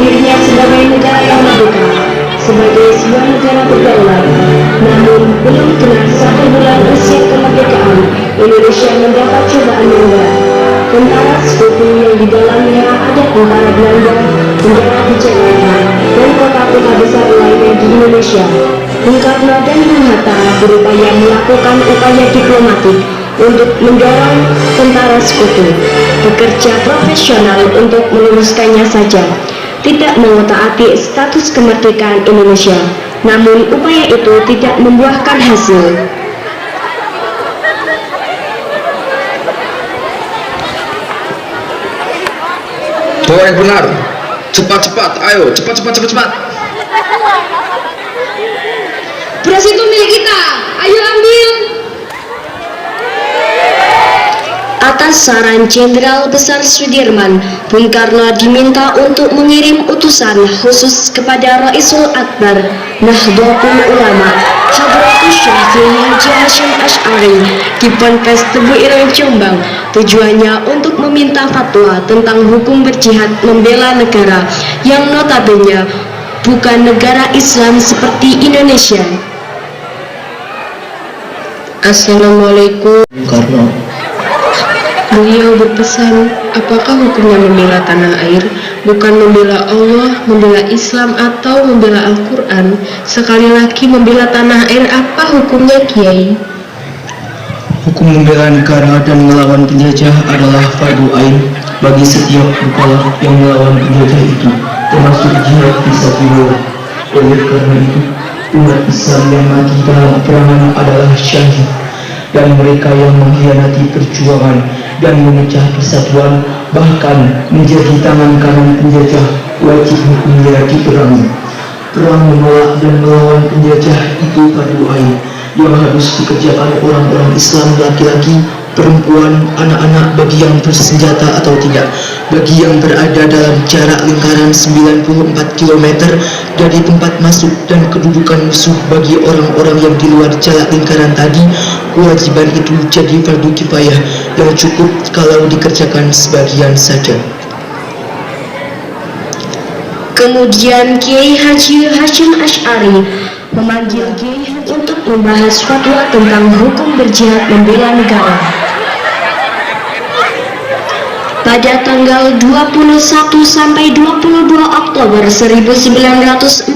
dirinya sebagai negara yang merdeka, sebagai sebuah negara berdaulat. Namun, belum genap 1 bulan usia kemerdekaan, Indonesia mendapat cobaan yang berat. Tentara Sekutu yang di dalamnya ada tentara Belanda mendarat di Jakarta dan kota-kota besar lainnya di Indonesia. Bung Karno dan Bung Hatta berupaya melakukan upaya diplomatik untuk mendorong tentara Sekutu bekerja profesional untuk meluruskannya saja, tidak mengotak-atik status kemerdekaan Indonesia. Namun upaya itu tidak membuahkan hasil. Doa yang benar, cepat-cepat, ayo, cepat. Beras itu milik kita, ayo ambil. Atas saran Jenderal Besar Sudirman, Bung Karno diminta untuk mengirim utusan khusus kepada Raisul Akbar Nahdlatul Ulama Hadratus Syekh Haji Hasyim Asy'ari di Ponpes Tebu Ireng Jombang. Tujuannya untuk meminta fatwa tentang hukum berjihad membela negara yang notabene bukan negara Islam seperti Indonesia. Assalamualaikum. Karno, Beliau berpesan, apakah hukumnya membela tanah air? Bukan membela Allah, membela Islam, atau membela Al-Quran. Sekali lagi, membela tanah air, apa hukumnya, Kiai? hukum membela negara dan melawan penjajah adalah fardu ain bagi setiap mukallaf yang melawan penjajah itu, termasuk jihad fisabilillah. Oleh karena itu, umat Islam yang mati dalam peperangan adalah syahid, dan mereka yang mengkhianati perjuangan dan memecah persatuan, bahkan menjadi tangan kanan penjajah, wajib hukumnya diperangi. Perang menolak dan melawan penjajah itu fardu ain yang harus dikerjakan orang-orang Islam, laki-laki, perempuan, anak-anak, bagi yang bersenjata atau tidak, bagi yang berada dalam jarak lingkaran 94 km dari tempat masuk dan kedudukan musuh. Bagi orang-orang yang di luar jarak lingkaran tadi, kewajiban itu jadi fardu kifayah yang cukup kalau dikerjakan sebagian saja. Kemudian Kiai Haji Hasyim Asy'ari memanggil Kiai untuk membahas fatwa tentang hukum berjihad membela negara. Pada tanggal 21 sampai 22 Oktober 1945,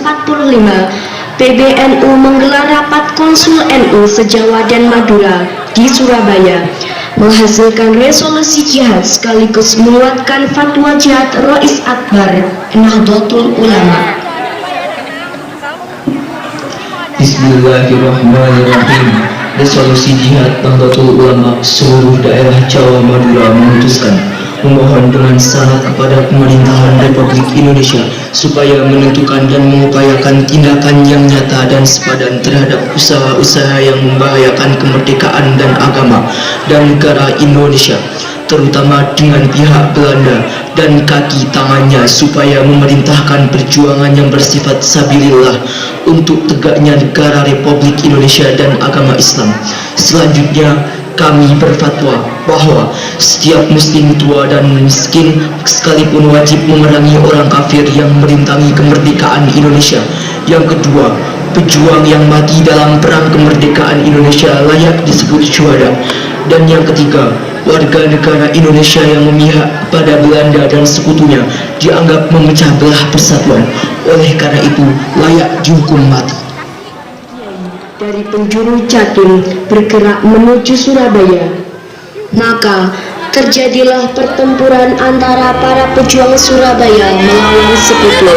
PBNU menggelar rapat Konsul NU se-Jawa dan Madura di Surabaya, menghasilkan resolusi jihad sekaligus menguatkan fatwa jihad Rais Akbar Nahdlatul Ulama. Bismillahirrahmanirrahim. Resolusi jihad Nahdlatul Ulama seluruh daerah Jawa Madura memutuskan memohon dengan sangat kepada pemerintahan Republik Indonesia supaya menentukan dan mengupayakan tindakan yang nyata dan sepadan terhadap usaha-usaha yang membahayakan kemerdekaan dan agama dan negara Indonesia, terutama dengan pihak Belanda dan kaki tangannya, supaya memerintahkan perjuangan yang bersifat sabilillah untuk tegaknya negara Republik Indonesia dan agama Islam. Selanjutnya, kami berfatwa bahwa setiap muslim tua dan miskin sekalipun wajib memerangi orang kafir yang merintangi kemerdekaan Indonesia. Yang kedua, pejuang yang mati dalam perang kemerdekaan Indonesia layak disebut syuhada. Dan yang ketiga, warga negara Indonesia yang memihak pada Belanda dan sekutunya dianggap memecah belah persatuan. Oleh karena itu, layak dihukum mati. Dari penjuru Jatim bergerak menuju Surabaya. Maka terjadilah pertempuran antara para pejuang Surabaya melawan sekutu.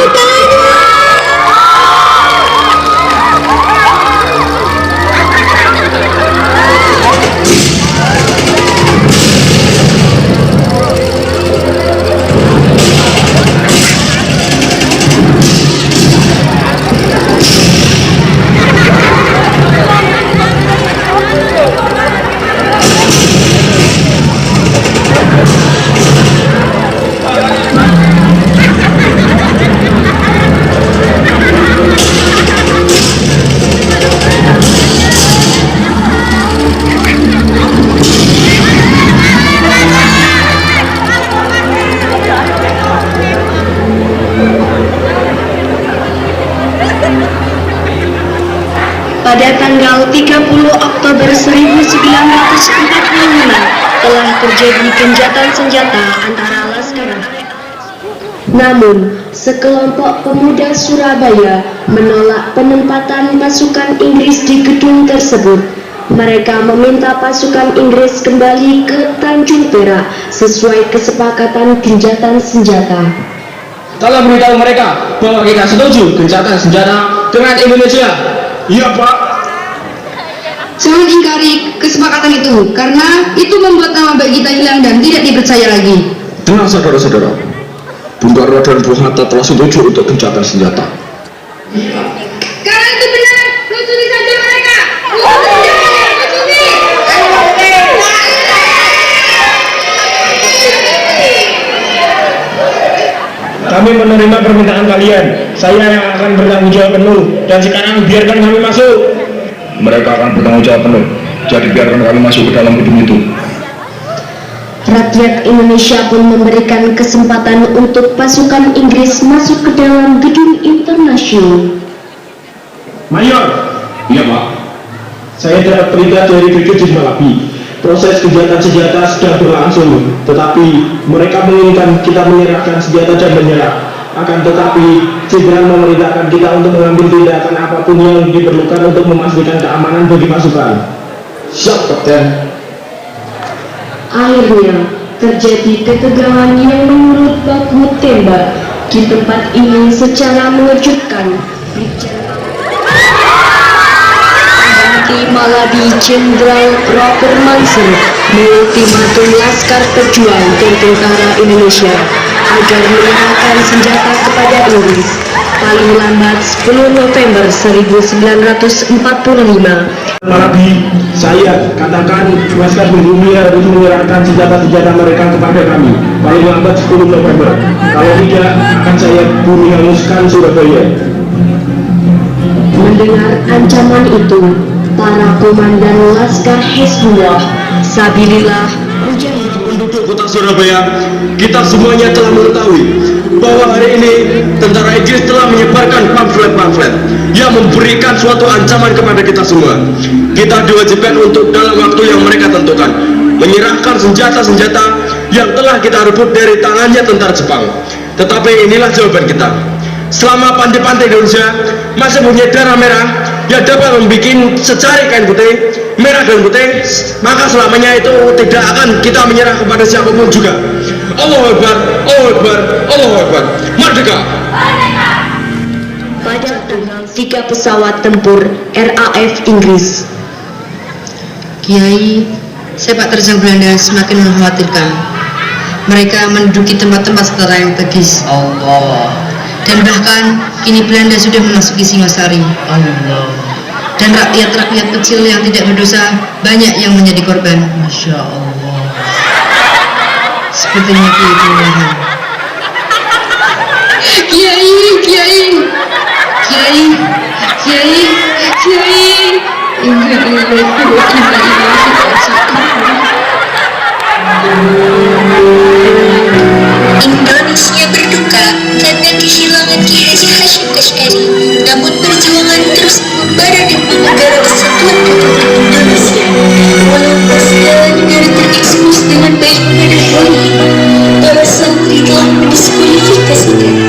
pada tanggal 30 Oktober 1945 telah terjadi gencatan senjata antara Laskar. Namun, sekelompok pemuda Surabaya menolak penempatan pasukan Inggris di gedung tersebut. Mereka meminta pasukan Inggris kembali ke Tanjung Perak sesuai kesepakatan gencatan senjata. Tolong beritahu mereka bahwa kita setuju gencatan senjata dengan Indonesia. Iya, Pak. Jangan ingkari kesepakatan itu, karena itu membuat nama baik kita hilang dan tidak dipercaya lagi. Tenang saudara-saudara, Bung Karno dan Bung Hatta telah setuju untuk gencatan senjata. Karena itu benar, lucuti saja mereka. Lucuti. Kami menerima permintaan kalian. Saya yang akan bertanggung jawab penuh. Dan sekarang biarkan kami masuk. Mereka akan bertanggung jawab penuh. Jadi biarkan kami masuk ke dalam gedung itu. Rakyat Indonesia pun memberikan kesempatan untuk pasukan Inggris masuk ke dalam gedung internasional. Mayor. Iya, Pak. Saya dapat perintah dari Brigjen Malabi. Proses gencatan senjata sedang berlangsung, tetapi mereka menginginkan kita menyerahkan senjata dan menyerah. Akan tetapi, Jenderal memerintahkan kita untuk mengambil tindakan apapun yang diperlukan untuk memastikan keamanan bagi pasukan. Siap, Kapten. Akhirnya, terjadi ketegangan yang menurut baku tembak di tempat ini secara mengejutkan. Malabi Jenderal Robert Mansur mengultimatum Laskar Pejuang dan Tentara Indonesia agar menyerahkan senjata kepada Inggris paling lambat 10 November 1945. Malabi, saya katakan Laskar Pribumi harus menyerahkan senjata-senjata mereka kepada kami paling lambat 10 November. Kalau tidak, akan saya bunuh hanguskan Surabaya. Mendengar ancaman itu, para komandan Laskar Hizbullah Sabilillah Penduduk kota Surabaya, kita semuanya telah mengetahui bahwa hari ini tentara Inggris telah menyebarkan pamflet-pamflet yang memberikan suatu ancaman kepada kita semua. Kita diwajibkan untuk dalam waktu yang mereka tentukan menyerahkan senjata-senjata yang telah kita rebut dari tangannya tentara Jepang. Tetapi inilah jawaban kita. Selama pantai-pantai Indonesia masih punya darah merah yang dapat membuat secari kain putih, merah dan putih, maka selamanya itu tidak akan kita menyerah kepada siapapun juga. Allahu Akbar, Allahu Akbar, Allahu Akbar. Merdeka! pada tanggal 3 pesawat tempur RAF Inggris. Kiai, sepak terjang Belanda semakin mengkhawatirkan. Mereka menduduki tempat-tempat strategis. Dan bahkan kini Belanda sudah memasuki Singosari. Dan rakyat-rakyat kecil yang tidak berdosa banyak yang menjadi korban. Masya Allah. Sepertinya Kiai kelelahan. Kiai, Kiai, Kiai, Kiai, Kiai. Indonesia berduka karena kehilangan Ki Haji Hashim Asy'ari. Namun perjuangan terus membara demi negara kesatuan Republik Indonesia. Walau pasca negara terekspos dengan baik pada hari ini, para santri telah mendiskualifikasikan